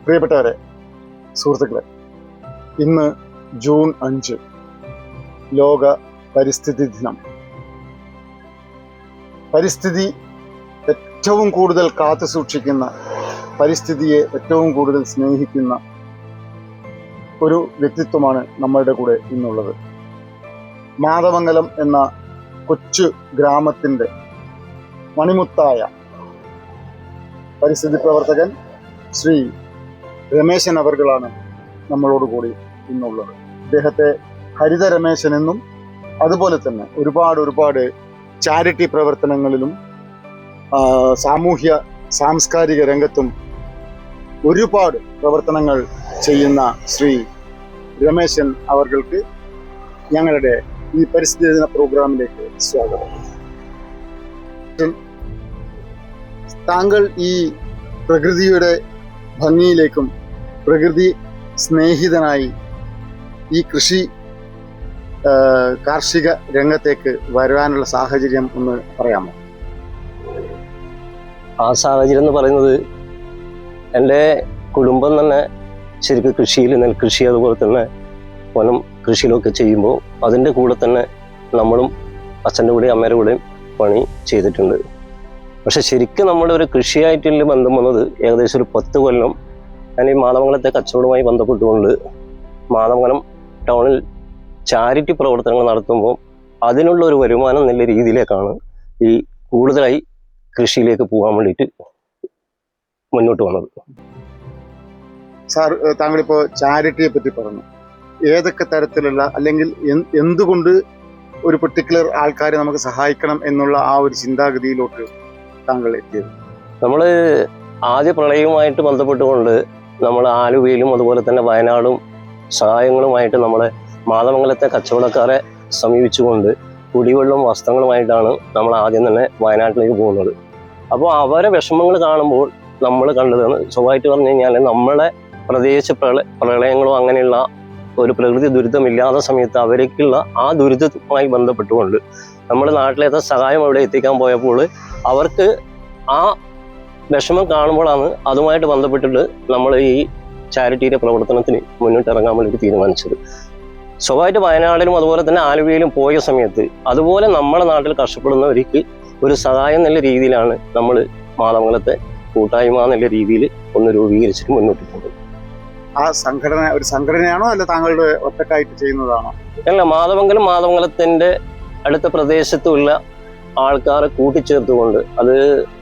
പ്രിയപ്പെട്ടവരെ, സുഹൃത്തുക്കളെ, ഇന്ന് ജൂൺ 5 ലോക പരിസ്ഥിതി ദിനം. പരിസ്ഥിതി ഏറ്റവും കൂടുതൽ കാത്തു സൂക്ഷിക്കുന്ന, പരിസ്ഥിതിയെ ഏറ്റവും കൂടുതൽ സ്നേഹിക്കുന്ന ഒരു വ്യക്തിത്വമാണ് നമ്മളുടെ കൂടെ ഇന്നുള്ളത്. മാതമംഗലം എന്ന കൊച്ചു ഗ്രാമത്തിൻ്റെ മണിമുത്തായ പരിസ്ഥിതി പ്രവർത്തകൻ ശ്രീ രമേശൻ അവർകളാണ് നമ്മളോടുകൂടി ഇന്നുള്ളത്. അദ്ദേഹത്തെ ഹരിത രമേശൻ എന്നും, അതുപോലെ തന്നെ ഒരുപാട് ചാരിറ്റി പ്രവർത്തനങ്ങളിലും സാമൂഹ്യ സാംസ്കാരിക രംഗത്തും ഒരുപാട് പ്രവർത്തനങ്ങൾ ചെയ്യുന്ന ശ്രീ രമേശൻ അവർക്ക് ഞങ്ങളുടെ ഈ പരിസ്ഥിതി ദിന പ്രോഗ്രാമിലേക്ക് സ്വാഗതം. താങ്കൾ ഈ പ്രകൃതിയുടെ ഭംഗിയിലേക്കും പ്രകൃതി സ്നേഹിതനായി ഈ കാർഷിക രംഗത്തേക്ക് വരുവാനുള്ള സാഹചര്യം ഒന്ന് പറയാമോ? ആ സാഹചര്യം എന്ന് പറയുന്നത്, എൻ്റെ കുടുംബം തന്നെ ശരിക്കും കൃഷിയിൽ, നെൽകൃഷി അതുപോലെ തന്നെ വനം കൃഷിയിലൊക്കെ ചെയ്യുമ്പോൾ അതിൻ്റെ കൂടെ തന്നെ നമ്മളും അച്ഛൻ്റെ കൂടെയും അമ്മയുടെ കൂടെയും പണി ചെയ്തിട്ടുണ്ട്. പക്ഷെ ശരിക്കും നമ്മുടെ ഒരു കൃഷിയായിട്ടുള്ള ബന്ധം വന്നത് ഏകദേശം ഒരു 10 കൊല്ലം ഞാൻ ഈ മാതമംഗലത്തെ കച്ചവടവുമായി ബന്ധപ്പെട്ടുകൊണ്ട് മാതമംഗലം ടൗണിൽ ചാരിറ്റി പ്രവർത്തനങ്ങൾ നടത്തുമ്പോൾ അതിനുള്ള ഒരു വരുമാനം എന്നുള്ള രീതിയിലേക്കാണ് ഈ കൂടുതലായി കൃഷിയിലേക്ക് പോകാൻ വേണ്ടിയിട്ട് മുന്നോട്ട് വന്നത്. സാർ, താങ്കളിപ്പോൾ ചാരിറ്റിയെ പറ്റി പറഞ്ഞു. ഏതൊക്കെ തരത്തിലുള്ള, അല്ലെങ്കിൽ എന്തുകൊണ്ട് ഒരു പെർട്ടിക്കുലർ ആൾക്കാരെ നമുക്ക് സഹായിക്കണം എന്നുള്ള ആ ഒരു ചിന്താഗതിയിലോട്ട് താങ്കൾ എത്തിയത്? നമ്മൾ ആദ്യ പ്രളയവുമായിട്ട് ബന്ധപ്പെട്ടുകൊണ്ട് നമ്മൾ ആലുവയിലും അതുപോലെ തന്നെ വയനാടും സഹായങ്ങളുമായിട്ട് നമ്മളെ മാതമംഗലത്തെ കച്ചവടക്കാരെ സമീപിച്ചുകൊണ്ട് കുടിവെള്ളം വസ്ത്രങ്ങളുമായിട്ടാണ് നമ്മൾ ആദ്യം തന്നെ വയനാട്ടിലേക്ക് പോകുന്നത്. അപ്പോൾ അവരെ വിഷമങ്ങൾ കാണുമ്പോൾ നമ്മൾ കണ്ടതാണ്, സ്വഭാവമായിട്ട് പറഞ്ഞു കഴിഞ്ഞാൽ നമ്മളെ പ്രദേശ പ്രളയങ്ങളോ അങ്ങനെയുള്ള ഒരു പ്രകൃതി ദുരിതമില്ലാത്ത സമയത്ത് അവർക്കുള്ള ആ ദുരിതവുമായി ബന്ധപ്പെട്ടുകൊണ്ട് നമ്മുടെ നാട്ടിലേത്തെ സഹായം അവിടെ എത്തിക്കാൻ പോയപ്പോൾ അവർക്ക് ആ വിഷമം കാണുമ്പോഴാണ് അതുമായിട്ട് ബന്ധപ്പെട്ടിട്ട് നമ്മൾ ഈ ചാരിറ്റിയുടെ പ്രവർത്തനത്തിന് മുന്നോട്ട് ഇറങ്ങാൻ വേണ്ടി തീരുമാനിച്ചത്. സ്വഭാവമായിട്ട് വയനാടിലും അതുപോലെ തന്നെ ആലുവയിലും പോയ സമയത്ത് അതുപോലെ നമ്മുടെ നാട്ടിൽ കഷ്ടപ്പെടുന്നവർക്ക് ഒരു സഹായം എന്നുള്ള രീതിയിലാണ് നമ്മൾ മാതമംഗലത്തെ കൂട്ടായ്മ എന്നുള്ള രീതിയിൽ ഒന്ന് രൂപീകരിച്ചിട്ട് മുന്നോട്ട് പോകുന്നത്. ആ സംഘടന ഒരു സംഘടനയാണോ, അല്ല താങ്കളുടെ ഒറ്റക്കായിട്ട് ചെയ്യുന്നതാണോ? അല്ല, മാതമംഗലത്തിൻ്റെ അടുത്ത പ്രദേശത്തുള്ള ആൾക്കാരെ കൂട്ടിച്ചേർത്തുകൊണ്ട്, അത്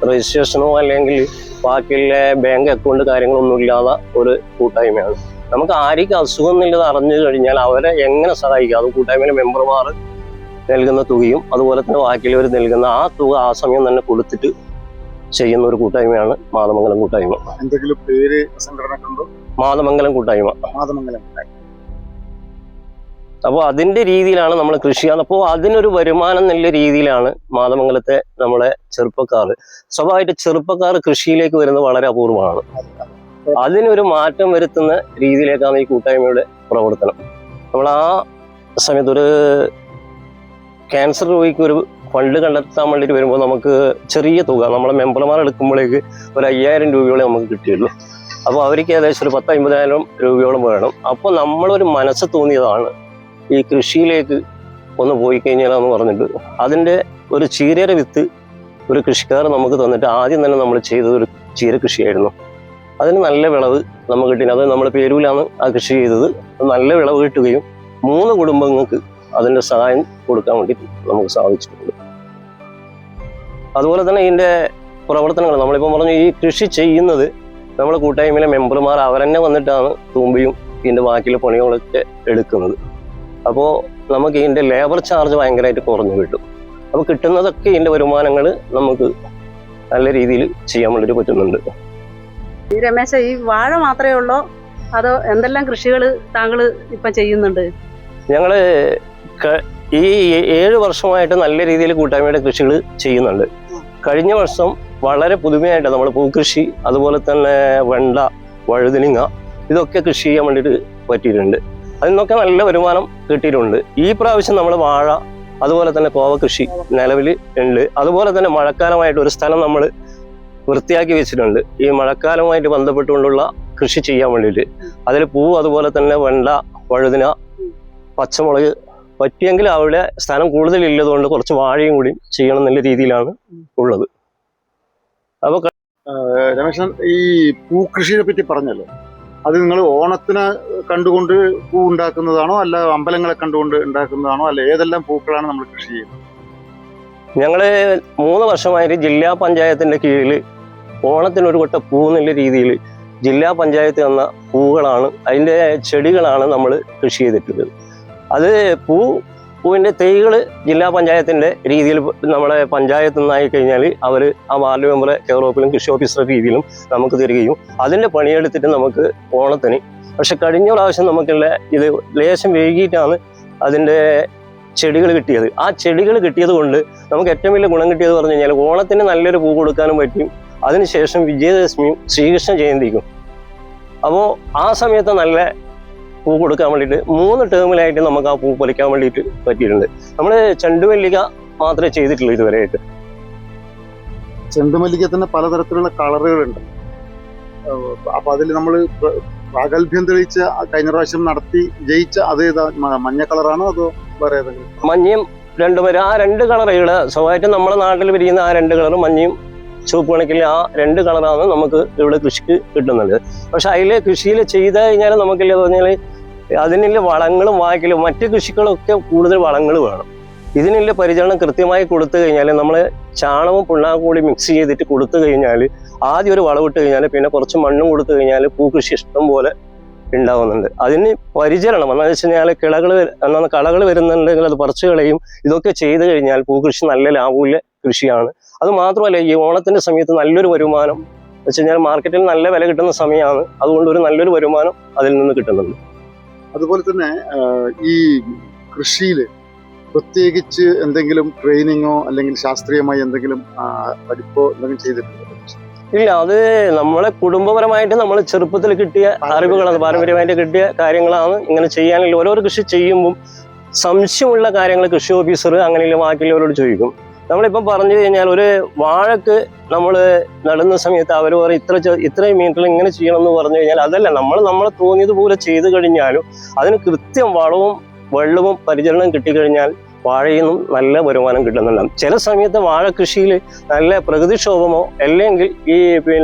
രജിസ്ട്രേഷനോ അല്ലെങ്കിൽ ബാക്കിയുള്ള ബാങ്ക് അക്കൗണ്ട് കാര്യങ്ങളൊന്നും ഇല്ലാതെ ഒരു കൂട്ടായ്മയാണ്. നമുക്ക് ആർക്കും അസുഖം എന്നുള്ളത് അറിഞ്ഞു കഴിഞ്ഞാൽ അവരെ എങ്ങനെ സഹായിക്കാം, അത് കൂട്ടായ്മയിലെ മെമ്പർമാർ നൽകുന്ന തുകയും അതുപോലെ തന്നെ ബാക്കിയുള്ളവർ നൽകുന്ന ആ തുക ആ സമയം തന്നെ കൊടുത്തിട്ട് ചെയ്യുന്ന ഒരു കൂട്ടായ്മയാണ് മാതമംഗലം കൂട്ടായ്മ. എന്തെങ്കിലും പേര് സംഘടനക്കുണ്ടോ? മാതമംഗലം കൂട്ടായ്മ. അപ്പോൾ അതിൻ്റെ രീതിയിലാണ് നമ്മൾ കൃഷി. അപ്പോൾ അതിനൊരു വരുമാനം എന്നുള്ള രീതിയിലാണ് മാതമംഗലത്തെ നമ്മളെ ചെറുപ്പക്കാർ, സ്വഭാവമായിട്ട് ചെറുപ്പക്കാർ കൃഷിയിലേക്ക് വരുന്നത് വളരെ അപൂർവമാണ്. അതിനൊരു മാറ്റം വരുത്തുന്ന രീതിയിലേക്കാണ് ഈ കൂട്ടായ്മയുടെ പ്രവർത്തനം. നമ്മൾ ആ സമയത്ത് ഒരു ക്യാൻസർ രോഗിക്ക് ഒരു ഫണ്ട് കണ്ടെത്താൻ വേണ്ടിയിട്ട് വരുമ്പോൾ നമുക്ക് ചെറിയ തുക, നമ്മളെ മെമ്പർമാർ എടുക്കുമ്പോഴേക്ക് ഒരു 5000 രൂപയോളം നമുക്ക് കിട്ടിയുള്ളൂ. അപ്പോൾ അവർക്ക് ഏകദേശം ഒരു 10-50,000 രൂപയോളം വേണം. അപ്പോൾ നമ്മളൊരു മനസ്സ് തോന്നിയതാണ് ഈ കൃഷിയിലേക്ക് ഒന്ന് പോയി കഴിഞ്ഞാലെന്ന് പറഞ്ഞിട്ട് അതിൻ്റെ ഒരു ചീരയുടെ വിത്ത് ഒരു കൃഷിക്കാർ നമുക്ക് തന്നിട്ട് ആദ്യം തന്നെ നമ്മൾ ചെയ്തത് ഒരു ചീര കൃഷിയായിരുന്നു. അതിന് നല്ല വിളവ് നമുക്ക് കിട്ടി. അത് നമ്മൾ പേരൂലാണ് ആ കൃഷി ചെയ്തത്. നല്ല വിളവ് കിട്ടുകയും 3 കുടുംബങ്ങൾക്ക് അതിൻ്റെ സഹായം കൊടുക്കാൻ വേണ്ടിയിട്ട് നമുക്ക് സാധിച്ചിട്ടുണ്ട്. അതുപോലെ തന്നെ ഇതിൻ്റെ പ്രവർത്തനങ്ങൾ നമ്മളിപ്പോൾ പറഞ്ഞു, ഈ കൃഷി ചെയ്യുന്നത് നമ്മൾ കൂട്ടായ്മയിലെ മെമ്പർമാർ അവരെന്നെ വന്നിട്ടാണ് തൂമ്പയും ഇതിൻ്റെ ബാക്കിയുള്ള പണികളൊക്കെ എടുക്കുന്നത്. അപ്പോൾ നമുക്ക് ഇതിൻ്റെ ലേബർ ചാർജ് ഭയങ്കരമായിട്ട് കുറഞ്ഞു കിട്ടും. അപ്പോൾ കിട്ടുന്നതൊക്കെ ഇതിൻ്റെ വരുമാനങ്ങൾ നമുക്ക് നല്ല രീതിയിൽ ചെയ്യാൻ വേണ്ടിയിട്ട് പറ്റുന്നുണ്ട്. ഈ രമേശ, ഈ വാഴ മാത്രമേ ഉള്ളോ അതോ എന്തെല്ലാം കൃഷികൾ താങ്കൾ ഇപ്പം ചെയ്യുന്നുണ്ട്? ഞങ്ങൾ ഈ 7 വർഷമായിട്ട് നല്ല രീതിയിൽ കൂട്ടായ്മയുടെ കൃഷികൾ ചെയ്യുന്നുണ്ട്. കഴിഞ്ഞ വർഷം വളരെ പുതുമയായിട്ട് നമ്മൾ പൂക്കൃഷി, അതുപോലെ തന്നെ വെണ്ട, വഴുതനങ്ങ, ഇതൊക്കെ കൃഷി ചെയ്യാൻ വേണ്ടിയിട്ട് പറ്റിയിട്ടുണ്ട്. അതിൽ നിന്നൊക്കെ നല്ല വരുമാനം കിട്ടിയിട്ടുണ്ട്. ഈ പ്രാവശ്യം നമ്മൾ വാഴ, അതുപോലെ തന്നെ കോവ കൃഷി നിലവിൽ ഉണ്ട്. അതുപോലെ തന്നെ മഴക്കാലമായിട്ട് ഒരു സ്ഥലം നമ്മൾ വൃത്തിയാക്കി വെച്ചിട്ടുണ്ട്. ഈ മഴക്കാലവുമായിട്ട് ബന്ധപ്പെട്ടുകൊണ്ടുള്ള കൃഷി ചെയ്യാൻ വേണ്ടിയിട്ട്. അതിൽ പൂ, അതുപോലെ തന്നെ വെണ്ട, വഴുതിന, പച്ചമുളക്, പറ്റിയെങ്കിൽ അവിടെ സ്ഥലം കൂടുതലില്ലതുകൊണ്ട് കുറച്ച് വാഴയും കൂടി ചെയ്യണം എന്നുള്ള രീതിയിലാണ് ഉള്ളത്. അപ്പോൾ രമേശൻ, ഈ പൂക്കൃഷിയെ പറ്റി പറഞ്ഞല്ലോ, അത് നിങ്ങൾ ഓണത്തിന് കണ്ടുകൊണ്ട് പൂ ഉണ്ടാക്കുന്നതാണോ, അല്ല അമ്പലങ്ങളെ കണ്ടുകൊണ്ട് ഉണ്ടാക്കുന്നതാണോ, അല്ല ഏതെല്ലാം പൂക്കളാണ് നമ്മൾ കൃഷി ചെയ്യുന്നത്? ഞങ്ങള് 3 വർഷമായിട്ട് ജില്ലാ പഞ്ചായത്തിന്റെ കീഴിൽ ഓണത്തിനൊരു കൊട്ട പൂ എന്നുള്ള രീതിയിൽ ജില്ലാ പഞ്ചായത്ത് തന്ന പൂവുകളാണ്, അതിൻ്റെ ചെടികളാണ് നമ്മൾ കൃഷി ചെയ്തിട്ടുള്ളത്. അത് പൂവിൻ്റെ തൈകൾ ജില്ലാ പഞ്ചായത്തിൻ്റെ രീതിയിൽ നമ്മുടെ പഞ്ചായത്ത് നിന്നായി കഴിഞ്ഞാൽ അവർ ആ വാർഡ് മെമ്പറെ കെയർ ഓഫിലും കൃഷി ഓഫീസറുടെ രീതിയിലും നമുക്ക് തരികയും അതിൻ്റെ പണിയെടുത്തിട്ട് നമുക്ക് ഓണത്തിന്, പക്ഷെ കഴിഞ്ഞ പ്രാവശ്യം നമുക്കുള്ള ഇത് ലേശം വൈകിട്ടാണ് അതിൻ്റെ ചെടികൾ കിട്ടിയത്. ആ ചെടികൾ കിട്ടിയത് കൊണ്ട് നമുക്ക് ഏറ്റവും വലിയ ഗുണം കിട്ടിയത് പറഞ്ഞു കഴിഞ്ഞാൽ ഓണത്തിന് നല്ലൊരു പൂ കൊടുക്കാനും പറ്റും. അതിനുശേഷം വിജയദശമിയും ശ്രീകൃഷ്ണ ജയന്തിക്കും, അപ്പോൾ ആ സമയത്ത് നല്ല പൂ കൊടുക്കാൻ വേണ്ടിയിട്ട് 3 ടേമിലായിട്ട് നമുക്ക് ആ പൂ പൊലിക്കാൻ വേണ്ടിയിട്ട് പറ്റിയിട്ടുണ്ട്. നമ്മൾ ചെണ്ടുമല്ലിക മാത്രമേ ചെയ്തിട്ടുള്ളൂ ഇതുവരെയായിട്ട്. ചെണ്ടുമല്ലിക തന്നെ പലതരത്തിലുള്ള കളറുകളുണ്ട്. അപ്പൊ അതിൽ നമ്മൾ പ്രാഗൽഭ്യം തെളിയിച്ച കഴിഞ്ഞ പ്രാവശ്യം നടത്തി ജയിച്ച അതേതാ, മഞ്ഞ കളറാണോ അതോ വേറെ ഏതെങ്കിലും? മഞ്ഞയും രണ്ടും വരും. ആ 2 കളറുകൾ സ്വാഭാവികമായിട്ടും നമ്മുടെ നാട്ടിൽ വിരിയുന്ന ആ 2 കളറും മഞ്ഞയും ചുവപ്പ് കണക്കിൽ ആ 2 കളറാണ് നമുക്ക് ഇവിടെ കൃഷിക്ക് കിട്ടുന്നത്. പക്ഷെ അതിൽ കൃഷിയിൽ ചെയ്ത് കഴിഞ്ഞാൽ നമുക്കില്ല പറഞ്ഞാൽ അതിനുള്ള വളങ്ങളും വാക്കിലും മറ്റ് കൃഷികളൊക്കെ കൂടുതൽ വളങ്ങൾ വേണം. ഇതിനുള്ള പരിചരണം കൃത്യമായി കൊടുത്തു കഴിഞ്ഞാൽ നമ്മൾ ചാണകവും പിണ്ണാക്കും കൂടി മിക്സ് ചെയ്തിട്ട് കൊടുത്തു കഴിഞ്ഞാൽ, ആദ്യം ഒരു വളമിട്ട് കഴിഞ്ഞാൽ പിന്നെ കുറച്ച് മണ്ണും കൊടുത്തു കഴിഞ്ഞാൽ പൂക്കൃഷി ഇഷ്ടം പോലെ ഉണ്ടാവുന്നുണ്ട്. അതിന് പരിചരണം എന്താണെന്ന് വെച്ച് കഴിഞ്ഞാൽ കളകൾ വരുന്നുണ്ടെങ്കിൽ അത് പറിച്ചു കളയും. ഇതൊക്കെ ചെയ്തു കഴിഞ്ഞാൽ പൂക്കൃഷി നല്ല ലാഭമുള്ള കൃഷിയാണ്. അത് മാത്രമല്ല, ഈ ഓണത്തിന്റെ സമയത്ത് നല്ലൊരു വരുമാനം വെച്ച് കഴിഞ്ഞാൽ മാർക്കറ്റിൽ നല്ല വില കിട്ടുന്ന സമയമാണ്. അതുകൊണ്ട് ഒരു നല്ലൊരു വരുമാനം അതിൽ നിന്ന് കിട്ടുന്നുണ്ട്. അതുപോലെ തന്നെ ഈ കൃഷിയിൽ പ്രത്യേകിച്ച് എന്തെങ്കിലും ട്രെയിനിങ്ങോ അല്ലെങ്കിൽ ശാസ്ത്രീയമായി എന്തെങ്കിലും പഠിപ്പോ എന്തെങ്കിലും ചെയ്തിട്ടുണ്ടോ? ഇല്ല, അത് നമ്മളെ കുടുംബപരമായിട്ട് നമ്മൾ ചെറുപ്പത്തിൽ കിട്ടിയ അറിവുകളാണ്, പാരമ്പര്യമായിട്ട് കിട്ടിയ കാര്യങ്ങളാണ് ഇങ്ങനെ ചെയ്യാനുള്ള. ഓരോ കൃഷി ചെയ്യുമ്പം സംശയമുള്ള കാര്യങ്ങൾ കൃഷി ഓഫീസർ അങ്ങനെയുള്ള ബാക്കിയുള്ളവരോട് ചോദിക്കും. നമ്മളിപ്പം പറഞ്ഞു കഴിഞ്ഞാൽ ഒരു വാഴക്ക് നമ്മൾ നടുന്ന സമയത്ത് അവർ പറയും ഇത്രയും മീറ്ററിൽ ഇങ്ങനെ ചെയ്യണം എന്ന് പറഞ്ഞു കഴിഞ്ഞാൽ അതല്ല, നമ്മളെ തോന്നിയതുപോലെ ചെയ്തു കഴിഞ്ഞാലും അതിന് കൃത്യം വളവും വെള്ളവും പരിചരണം കിട്ടിക്കഴിഞ്ഞാൽ വാഴയിൽ നിന്നും നല്ല വരുമാനം കിട്ടുന്നുണ്ടാകും. ചില സമയത്ത് വാഴ കൃഷിയിൽ നല്ല പ്രകൃതിക്ഷോഭമോ അല്ലെങ്കിൽ ഈ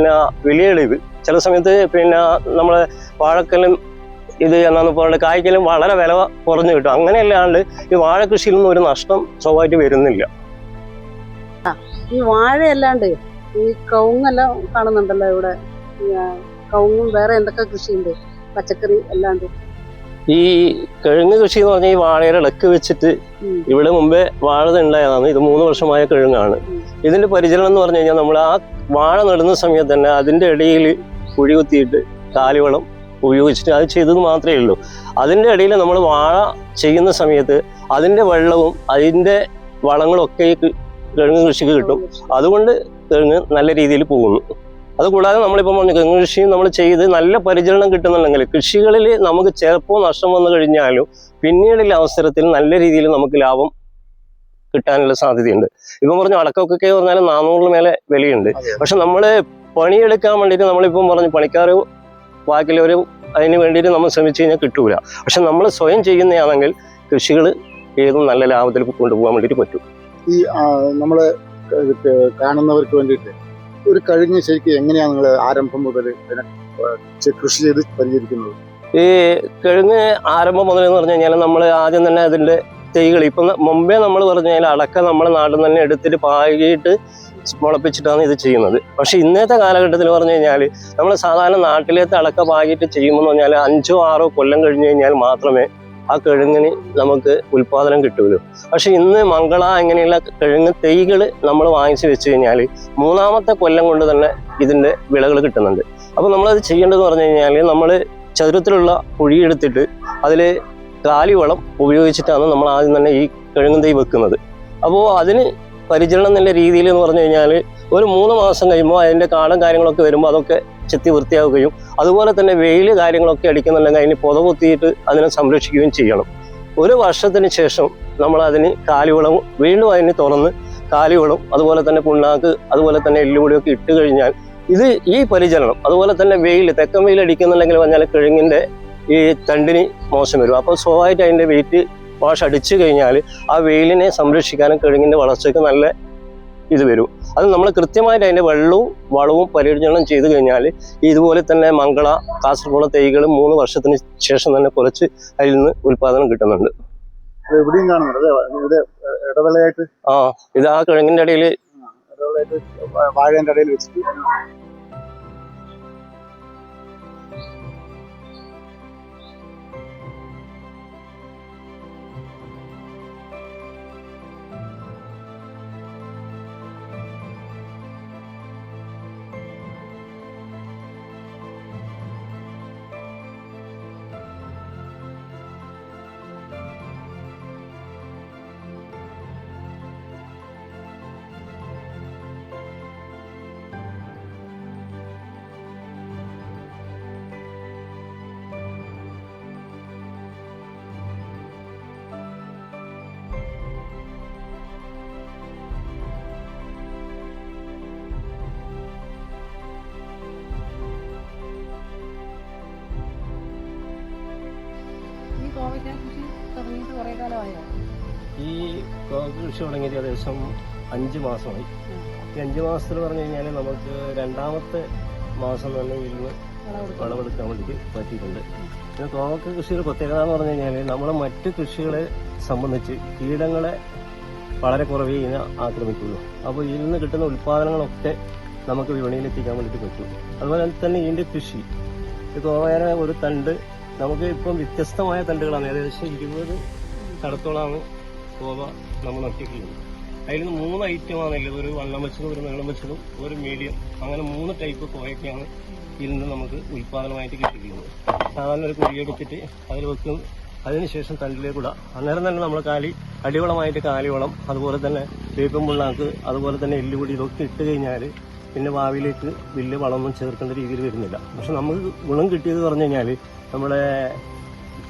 വിലയിടിവ് ചില സമയത്ത് നമ്മളെ വാഴക്കലും ഇത് എന്നാന്ന് പറയുന്നത് കായ്ക്കലും വളരെ വില കുറഞ്ഞു കിട്ടും. അങ്ങനെയല്ലാണ്ട് ഈ വാഴ കൃഷിയിൽ നിന്നും ഒരു നഷ്ടം സ്വാഭാവികമായിട്ട് വരുന്നില്ല. ഈ വാഴയല്ലാണ്ട് ഈ കവുങ്ങെല്ലാം കാണുന്നുണ്ടല്ലോ ഇവിടെ. കവുങ്ങും വേറെ എന്തൊക്കെ കൃഷിയുണ്ട്, പച്ചക്കറി അല്ലാണ്ട്? ഈ കിഴങ്ങ് കൃഷി എന്ന് പറഞ്ഞാൽ ഈ വാഴയുടെ ഇടക്ക് വെച്ചിട്ട് ഇവിടെ മുമ്പേ വാഴ ഉണ്ടായതാണ്. ഇത് 3 വർഷമായ കിഴങ്ങാണ്. ഇതിന്റെ പരിചരണം എന്ന് പറഞ്ഞു കഴിഞ്ഞാൽ നമ്മൾ ആ വാഴ നടുന്ന സമയത്ത് തന്നെ അതിന്റെ ഇടയിൽ കുഴി കുത്തിയിട്ട് കാലിവളം ഉപയോഗിച്ചിട്ട് അത് ചെയ്തത് മാത്രമേ ഉള്ളൂ. അതിന്റെ ഇടയിൽ നമ്മൾ വാഴ ചെയ്യുന്ന സമയത്ത് അതിന്റെ വെള്ളവും അതിന്റെ വളങ്ങളും ഒക്കെ ഈ കിഴങ്ങ് കൃഷിക്ക് കിട്ടും. അതുകൊണ്ട് കിഴങ്ങ് നല്ല രീതിയിൽ പോകുന്നു. അതുകൂടാതെ നമ്മളിപ്പം പറഞ്ഞു കിഴങ്ങ് കൃഷി നമ്മൾ ചെയ്ത് നല്ല പരിചരണം കിട്ടുന്നുണ്ടെങ്കിൽ കൃഷികളിൽ നമുക്ക് ചിലപ്പോൾ നഷ്ടം വന്നു കഴിഞ്ഞാലും പിന്നീടുള്ള അവസരത്തിൽ നല്ല രീതിയിൽ നമുക്ക് ലാഭം കിട്ടാനുള്ള സാധ്യതയുണ്ട്. ഇപ്പം പറഞ്ഞു അടക്കമൊക്കെ പറഞ്ഞാൽ 400 മേലെ വിലയുണ്ട്. പക്ഷെ നമ്മൾ പണിയെടുക്കാൻ വേണ്ടിയിട്ട് നമ്മളിപ്പം പറഞ്ഞു പണിക്കാർ ബാക്കിയുള്ളവർ അതിന് വേണ്ടിയിട്ട് നമ്മൾ ശ്രമിച്ചു കഴിഞ്ഞാൽ കിട്ടൂല. പക്ഷെ നമ്മൾ സ്വയം ചെയ്യുന്നതാണെങ്കിൽ കൃഷികൾ ഏതും നല്ല ലാഭത്തിൽ കൊണ്ടുപോകാൻ വേണ്ടിയിട്ട് പറ്റും. ഈ നമ്മളെ കാണുന്നവർക്ക് വേണ്ടിയിട്ട് ഒരു കഴിഞ്ഞ ശരിക്കും എങ്ങനെയാണ് നിങ്ങൾ ആരംഭം മുതൽ കൃഷി ചെയ്ത് പരിഹരിക്കുന്നത്? ഈ കിഴങ്ങ് ആരംഭം മുതൽ എന്ന് പറഞ്ഞു കഴിഞ്ഞാൽ നമ്മൾ ആദ്യം തന്നെ അതിൻ്റെ തൈകൾ ഇപ്പം മുമ്പേ നമ്മൾ പറഞ്ഞു കഴിഞ്ഞാൽ അടക്ക നമ്മുടെ നാട്ടിൽ നിന്ന് തന്നെ എടുത്തിട്ട് പാകിയിട്ട് മുളപ്പിച്ചിട്ടാണ് ഇത് ചെയ്യുന്നത്. പക്ഷെ ഇന്നത്തെ കാലഘട്ടത്തിൽ പറഞ്ഞു കഴിഞ്ഞാൽ നമ്മൾ സാധാരണ നാട്ടിലേക്ക് അടക്ക പാകിയിട്ട് ചെയ്യുമ്പോൾ എന്ന് പറഞ്ഞാൽ 5-6 കൊല്ലം കഴിഞ്ഞ് കഴിഞ്ഞാൽ മാത്രമേ ആ കിഴങ്ങിന് നമുക്ക് ഉൽപാദനം കിട്ടുമല്ലോ. പക്ഷെ ഇന്ന് മംഗള അങ്ങനെയുള്ള കിഴങ്ങ് തൈകൾ നമ്മൾ വാങ്ങിച്ചു വെച്ച് കഴിഞ്ഞാൽ 3ാമത്തെ കൊല്ലം കൊണ്ട് തന്നെ ഇതിൻ്റെ വിളകൾ കിട്ടുന്നുണ്ട്. അപ്പോൾ നമ്മളത് ചെയ്യേണ്ടതെന്ന് പറഞ്ഞു കഴിഞ്ഞാൽ നമ്മൾ ചതുരത്തിലുള്ള കുഴിയെടുത്തിട്ട് അതിൽ കാലിവളം ഉപയോഗിച്ചിട്ടാണ് നമ്മൾ ആദ്യം തന്നെ ഈ കിഴങ്ങ് തൈ വെക്കുന്നത്. അപ്പോൾ അതിന് പരിചരണം എന്നുള്ള രീതിയിൽ എന്ന് പറഞ്ഞു കഴിഞ്ഞാൽ ഒരു 3 മാസം കഴിയുമ്പോൾ അതിൻ്റെ കാടും കാര്യങ്ങളൊക്കെ വരുമ്പോൾ അതൊക്കെ ചെത്തി വൃത്തിയാവുകയും അതുപോലെ തന്നെ വെയിൽ കാര്യങ്ങളൊക്കെ അടിക്കുന്നുണ്ടെങ്കിൽ അതിന് പൊതകുത്തിയിട്ട് അതിനെ സംരക്ഷിക്കുകയും ചെയ്യണം. 1 വർഷത്തിന് ശേഷം നമ്മൾ അതിന് കാലിവളവും വീണ്ടും അതിന് തുറന്ന് കാലിവളം അതുപോലെ തന്നെ പുണ്ണാക്ക് അതുപോലെ തന്നെ എല്ലുപൊടിയൊക്കെ ഇട്ട് കഴിഞ്ഞാൽ ഇത് ഈ പരിചരണം അതുപോലെ തന്നെ വെയിൽ തെക്കൻ വെയിൽ അടിക്കുന്നുണ്ടെങ്കിൽ പറഞ്ഞാൽ കിഴങ്ങിൻ്റെ ഈ തണ്ടിന് മോശം വരും. അപ്പോൾ സ്വാഭാവികമായിട്ട് അതിൻ്റെ വെയിറ്റ് വാഷ് അടിച്ചു കഴിഞ്ഞാൽ ആ വെയിലിനെ സംരക്ഷിക്കാനും കിഴങ്ങിൻ്റെ വളർച്ചയ്ക്ക് നല്ല ഇത് വരും. അത് നമ്മൾ കൃത്യമായിട്ട് അതിൻ്റെ വെള്ളവും വളവും പരിചരണം ചെയ്തു കഴിഞ്ഞാൽ ഇതുപോലെ തന്നെ മംഗള കാസർഗോഡ് തൈകൾ 3 വർഷത്തിന് ശേഷം തന്നെ കുറച്ച് അതിൽ നിന്ന് ഉൽപാദനം കിട്ടുന്നുണ്ട്. എവിടെയും കാണുന്നുണ്ട് ഇവിടെ ഇടവേളയായിട്ട്. ഇത് ആ കിഴങ്ങിൻ്റെ ഇടയിൽ വാഴേന്റെ ഇടയിൽ വെച്ചിട്ട് ഈ കോവക്ക കൃഷി തുടങ്ങിയിട്ട് ഏകദേശം 5 മാസമായി. ഈ 5 മാസത്തിൽ പറഞ്ഞു കഴിഞ്ഞാൽ നമുക്ക് 2ാമത്തെ മാസം തന്നെ ഇതിന് വിളവെടുക്കാൻ വേണ്ടിയിട്ട് പറ്റിയിട്ടുണ്ട്. പിന്നെ കോവക്ക കൃഷിയുടെ പ്രത്യേകത എന്ന് പറഞ്ഞു കഴിഞ്ഞാൽ നമ്മളെ മറ്റ് കൃഷികളെ സംബന്ധിച്ച് കീടങ്ങളെ വളരെ കുറവേ ഇതിനെ ആക്രമിക്കുള്ളൂ. അപ്പോൾ ഇതിൽ നിന്ന് കിട്ടുന്ന ഉൽപ്പാദനങ്ങളൊക്കെ നമുക്ക് വിപണിയിൽ എത്തിക്കാൻ വേണ്ടിയിട്ട് പറ്റും. അതുപോലെ തന്നെ ഇതിൻ്റെ കൃഷി കോവയുടെ ഒരു തണ്ട് നമുക്ക് ഇപ്പം വ്യത്യസ്തമായ തണ്ടുകളാണ്. ഏകദേശം 20 തടത്തോളാണ് കോവ നമ്മൾ നട്ടിട്ടുള്ളത്. അതിൽ നിന്ന് 3 ഐറ്റമാണുള്ളത്. ഒരു വണ്ണം വെച്ചതും ഒരു നീളം വെച്ചതും ഒരു മീഡിയം, അങ്ങനെ 3 ടൈപ്പ് കോവയ്ക്കാണ് ഇതിൽ നിന്ന് നമുക്ക് ഉൽപ്പാദനമായിട്ട് കിട്ടിയിരിക്കുന്നത്. സാധാരണ ഒരു കുഴിയെടുത്തിട്ട് അതിൽ വെക്കും. അതിനുശേഷം തണ്ടിലേക്കൂടെ അന്നേരം തന്നെ നമ്മൾ അടിവളമായിട്ട് കാലിവളം, അതുപോലെ തന്നെ വേപ്പും പിണ്ണാക്ക്, അതുപോലെ തന്നെ എല്ലുപൊടി ഇതൊക്കെ ഇട്ട് കഴിഞ്ഞാൽ പിന്നെ ഭാവിയിലേക്ക് വലിയ വളമൊന്നും ചേർക്കേണ്ട രീതിയിൽ വരുന്നില്ല. പക്ഷെ നമുക്ക് ഗുണം കിട്ടിയത് പറഞ്ഞു കഴിഞ്ഞാൽ നമ്മുടെ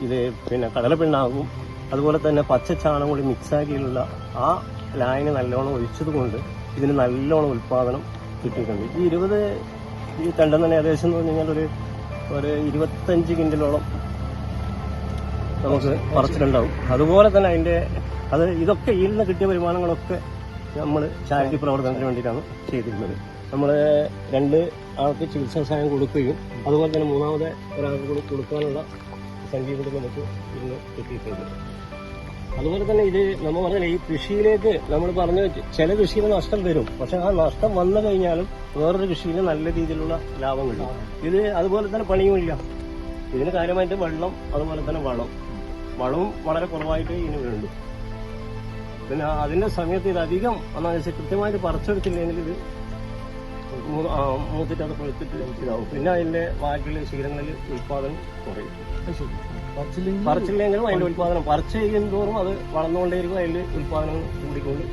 ഇത് പിന്നെ കടലപ്പിണ്ണാകും അതുപോലെ തന്നെ പച്ച ചാണകം കൂടി മിക്സാക്കിയുള്ള ആ ലായനി നല്ലോണം ഒഴിച്ചത് കൊണ്ട് ഇതിന് നല്ലോണം ഉൽപ്പാദനം കിട്ടിയിട്ടുണ്ട്. ഈ തണ്ടെന്ന് തന്നെ ഏകദേശം എന്ന് പറഞ്ഞു കഴിഞ്ഞാൽ ഒരു 25 കിൻഡലോളം നമുക്ക് പറിച്ചിട്ടുണ്ടാവും. അതുപോലെ തന്നെ ഇതൊക്കെ ഇതിൽ നിന്ന് കിട്ടിയ വരുമാനങ്ങളൊക്കെ നമ്മൾ ചാരിറ്റി പ്രവർത്തനത്തിന് വേണ്ടിയിട്ടാണ് ചെയ്തിരുന്നത്. നമ്മൾ 2 ആൾക്ക് ചികിത്സാ സഹായം കൊടുക്കുകയും അതുപോലെ തന്നെ 3ാമത് ഒരാൾക്ക് കൂടി കൊടുക്കാനുള്ള സംഖ്യ കൂടി നമുക്ക് ഇന്ന് കിട്ടിയിട്ടുണ്ട്. അതുപോലെ തന്നെ ഇത് നമ്മൾ പറഞ്ഞാൽ ഈ കൃഷിയിലേക്ക് നമ്മൾ പറഞ്ഞു ചില കൃഷിയിൽ നഷ്ടം വരും. പക്ഷെ ആ നഷ്ടം വന്നു കഴിഞ്ഞാലും വേറൊരു കൃഷിയിൽ നല്ല രീതിയിലുള്ള ലാഭം കിട്ടും. ഇത് അതുപോലെ തന്നെ പണിയുമില്ല. ഇതിന് കാര്യമായിട്ട് വെള്ളം, അതുപോലെ തന്നെ വളവും വളരെ കുറവായിട്ട് ഇതിന് വേണ്ടു. പിന്നെ അതിന്റെ സമയത്ത് ഇത് അധികം എന്താണെന്ന് വെച്ചാൽ കൃത്യമായിട്ട് പറിച്ചെടുത്തില്ലെങ്കിൽ ഇത് മൂത്തിട്ട് അത് കൊളുത്തിട്ട് ഇതാവും. പിന്നെ അതിന്റെ ബാക്കിയുള്ള ശീലങ്ങളിൽ ഉൽപ്പാദനം കുറയും. പറിച്ചില്ലെങ്കിലും അതിന്റെ ഉൽപ്പാദനം പറിച്ച് ചെയ്യും തോറും അത് വളർന്നുകൊണ്ടേയിരിക്കും. അതിന്റെ ഉൽപ്പാദനം കൂടിക്കൊണ്ട്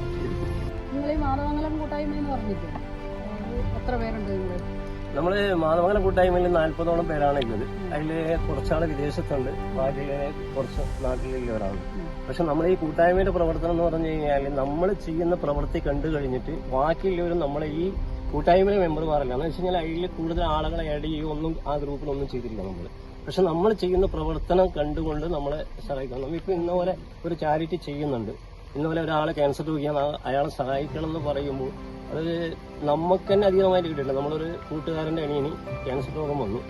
നമ്മള് മാതമംഗലം കൂട്ടായ്മയിൽ 40ഓളം പേരാണ് ഉള്ളത്. അതില് കുറച്ചാള് വിദേശത്തുണ്ട്, ബാക്കി കുറച്ച് നാട്ടിലുള്ളവരാണ്. പക്ഷെ നമ്മൾ ഈ കൂട്ടായ്മയുടെ പ്രവർത്തനം എന്ന് പറഞ്ഞു കഴിഞ്ഞാൽ നമ്മൾ ചെയ്യുന്ന പ്രവൃത്തി കണ്ടു കഴിഞ്ഞിട്ട് ബാക്കിയുള്ളവരും നമ്മളെ ഈ കൂട്ടായ്മയിലെ മെമ്പർമാരല്ല. എന്ന് വെച്ച് കഴിഞ്ഞാൽ അതിൽ കൂടുതൽ ആളുകളെ ആഡ് ചെയ്യുകയൊന്നും ആ ഗ്രൂപ്പിലൊന്നും ചെയ്തിട്ടില്ല നമ്മൾ. പക്ഷെ നമ്മൾ ചെയ്യുന്ന പ്രവർത്തനം കണ്ടുകൊണ്ട് നമ്മളെ സഹായിക്കണം. നമ്മളിപ്പോൾ ഇന്നപോലെ ഒരു ചാരിറ്റി ചെയ്യുന്നുണ്ട്. ഇന്നപോലെ ഒരാളെ ക്യാൻസർ രോഗിയാണ്, അയാളെ സഹായിക്കണം എന്ന് പറയുമ്പോൾ അത് നമുക്ക് തന്നെ അധികമായിട്ട് കിട്ടില്ല. നമ്മളൊരു കൂട്ടുകാരൻ്റെ അനിയന് ക്യാൻസർ രോഗം വന്നു.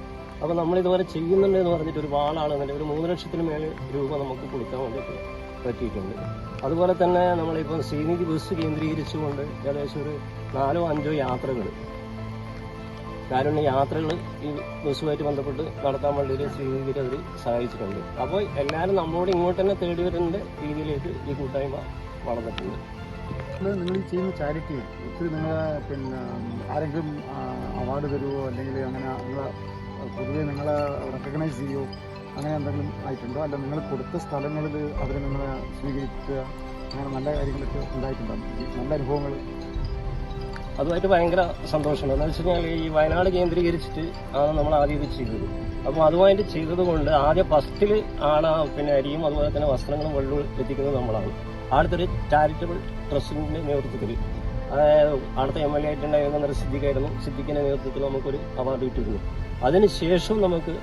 അപ്പോൾ നമ്മളിതുവരെ ചെയ്യുന്നുണ്ട് എന്ന് പറഞ്ഞിട്ട് ഒരു ആളാണെന്നുണ്ടെങ്കിൽ ഒരു 3 ലക്ഷത്തിന് മേലെ രൂപ നമുക്ക് കൊടുക്കാൻ വേണ്ടിയിട്ട് പറ്റിയിട്ടുണ്ട്. അതുപോലെ തന്നെ നമ്മളിപ്പോൾ ശ്രീനിധി ബസ് കേന്ദ്രീകരിച്ചുകൊണ്ട് ഏകദേശം ഒരു 4ഓ 5ഓ യാത്രകൾ, കാരുണ്യ യാത്രകൾ ഈ ബസ്സുമായിട്ട് ബന്ധപ്പെട്ട് നടത്താൻ വേണ്ടിയിട്ട് ശ്രീനിധിക്ക് അവർ സഹായിച്ചിട്ടുണ്ട്. അപ്പോൾ എല്ലാവരും നമ്മളോട് ഇങ്ങോട്ട് തന്നെ തേടി വരുന്ന രീതിയിലേക്ക് ഈ കൂട്ടായ്മ വളർന്നിട്ടുണ്ട്. നിങ്ങൾ ഈ ചെയ്യുന്ന ചാരിറ്റി ഒത്തിരി നിങ്ങളെ ആരെങ്കിലും അവാർഡ് തരുമോ, അല്ലെങ്കിൽ അങ്ങനെ നിങ്ങളെ പൊതുവെ നിങ്ങളെ റെക്കഗ്നൈസ് ചെയ്യുമോ, അങ്ങനെ എന്തെങ്കിലും ആയിട്ടുണ്ടോ? അല്ല നിങ്ങൾ കൊടുത്ത സ്ഥലങ്ങളിൽ അവർ നിങ്ങളെ സ്വീകരിക്കുക, അങ്ങനെ നല്ല കാര്യങ്ങളൊക്കെ ഉണ്ടായിട്ടുണ്ടോ? നല്ല അനുഭവങ്ങൾ? അതുമായിട്ട് ഭയങ്കര സന്തോഷമുണ്ട്. എന്ന് വെച്ച് കഴിഞ്ഞാൽ ഈ വയനാട് കേന്ദ്രീകരിച്ചിട്ട് ആണ് നമ്മൾ ആദ്യം ഇത് ചെയ്തത്. അപ്പോൾ അതുമായിട്ട് ചെയ്തത് കൊണ്ട് ആദ്യം ഫസ്റ്റിൽ അരിയും അതുപോലെ തന്നെ വസ്ത്രങ്ങളും വെള്ളവും എത്തിക്കുന്നത് നമ്മളാണ്. അടുത്തൊരു ചാരിറ്റബിൾ ട്രസ്റ്റിന്റെ നേതൃത്വത്തിൽ അടുത്ത MLA ആയിട്ടുണ്ടായിരുന്ന സിദ്ദിഖായിരുന്നു. സിദ്ദിഖിന്റെ നേതൃത്വത്തിൽ നമുക്കൊരു അവാർഡ് കിട്ടിയിരുന്നു. അതിനുശേഷം നമുക്ക്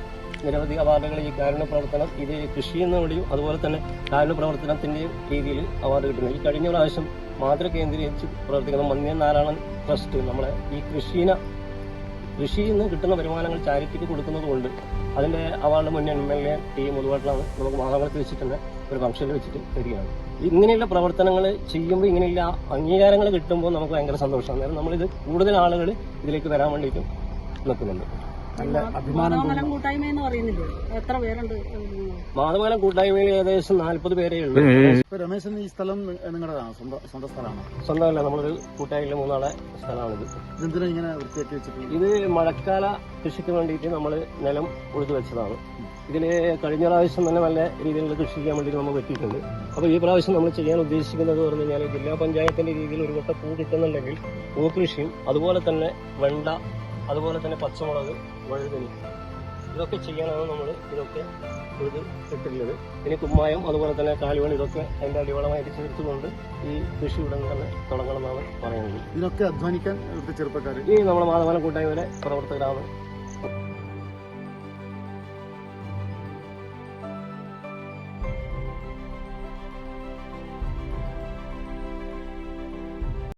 നിരവധി അവാർഡുകൾ ഈ കാരുണ്യ പ്രവർത്തനം, ഇത് കൃഷി എന്നുകൂടിയും അതുപോലെ തന്നെ കാരുണ്യ പ്രവർത്തനത്തിന്റെയും രീതിയിൽ അവാർഡ് കിട്ടുന്നത്. ഈ കഴിഞ്ഞ പ്രാവശ്യം മാതൃ കേന്ദ്രീകരിച്ച് പ്രവർത്തിക്കുന്ന മന്യൻ നാരായണൻ ട്രസ്റ്റ് നമ്മളെ ഈ കൃഷിയിൽ നിന്ന് കിട്ടുന്ന വരുമാനങ്ങൾ ചാരിറ്റിക്ക് കൊടുക്കുന്നത് കൊണ്ട് അതിന്റെ അവാർഡ് മുന്നേ MLA ടീം അതുമായിട്ടാണ് നമുക്ക് മാതാമംഗലത്ത് വെച്ചിട്ട് തന്നെ ഒരു ഫംഗ്ഷനിൽ വെച്ചിട്ട് തരികയാണ്. ഇങ്ങനെയുള്ള പ്രവർത്തനങ്ങൾ ചെയ്യുമ്പോൾ ഇങ്ങനെയുള്ള അംഗീകാരങ്ങൾ കിട്ടുമ്പോൾ നമുക്ക് ഭയങ്കര സന്തോഷമാണ്. അന്നേരം നമ്മളിത് കൂടുതൽ ആളുകൾ ഇതിലേക്ക് വരാൻ വേണ്ടിയിട്ട് നിൽക്കുന്നുണ്ട്. നല്ല അഭിമാനം. മാതമംഗലം കൂട്ടായ്മ എന്ന് പറയുന്നില്ലേ, എത്ര പേരുണ്ട്? മാതമംഗലം കൂട്ടായ്മയിൽ ഏകദേശം 40 പേരേ ഉള്ളൂ. ഇപ്പൊ രമേശൻ, ഈ സ്ഥലം നിങ്ങളുടെതാണ്, സ്വന്തം സ്ഥലമാണോ? സ്വന്തമല്ല, നമ്മളൊരു കൂട്ടായ്മയിലെ 3 ആളെ സ്ഥലമാണിത്. ഇതെന്തിനാ ഇങ്ങനെ വൃത്തിയാക്കി വെച്ചിട്ട്? ഇത് മഴക്കാല കൃഷിക്ക് വേണ്ടിയിട്ട് നമ്മൾ നിലം ഉഴുതു വെച്ചതാണ്. ഇതിൽ കഴിഞ്ഞ പ്രാവശ്യം തന്നെ നല്ല രീതിയിലുള്ള കൃഷി ചെയ്യാൻ വേണ്ടി നമുക്ക് പറ്റിയിട്ടുണ്ട്. അപ്പോൾ ഈ പ്രാവശ്യം നമ്മൾ ചെയ്യാൻ ഉദ്ദേശിക്കുന്നത് പറഞ്ഞു കഴിഞ്ഞാൽ ജില്ലാ പഞ്ചായത്തിന്റെ രീതിയിൽ ഒരു വട്ട പൂ കിട്ടുന്നുണ്ടെങ്കിൽ പൂ കൃഷിയും അതുപോലെ തന്നെ വെണ്ട, അതുപോലെ തന്നെ പച്ചമുളക്, വഴുതനി, ഇതൊക്കെ ചെയ്യാനാണ് നമ്മൾ ഇതൊക്കെ ഇത് ഇട്ടിട്ടുള്ളത്. ഇനി കുമ്മായം അതുപോലെ തന്നെ കാലുവണി ഇതൊക്കെ അതിന്റെ അടിവളമായിട്ട് ചേർത്തുകൊണ്ട് ഈ കൃഷി ഉടൻ തന്നെ തുടങ്ങണമെന്നാണ് പറയുന്നത്. ഇതിനൊക്കെ അധ്വാനിക്കാൻ ചെറുപ്പക്കാർ ഈ നമ്മുടെ മാതമംഗലം കൂട്ടായ്മയിലെ പ്രവർത്തകരാണ്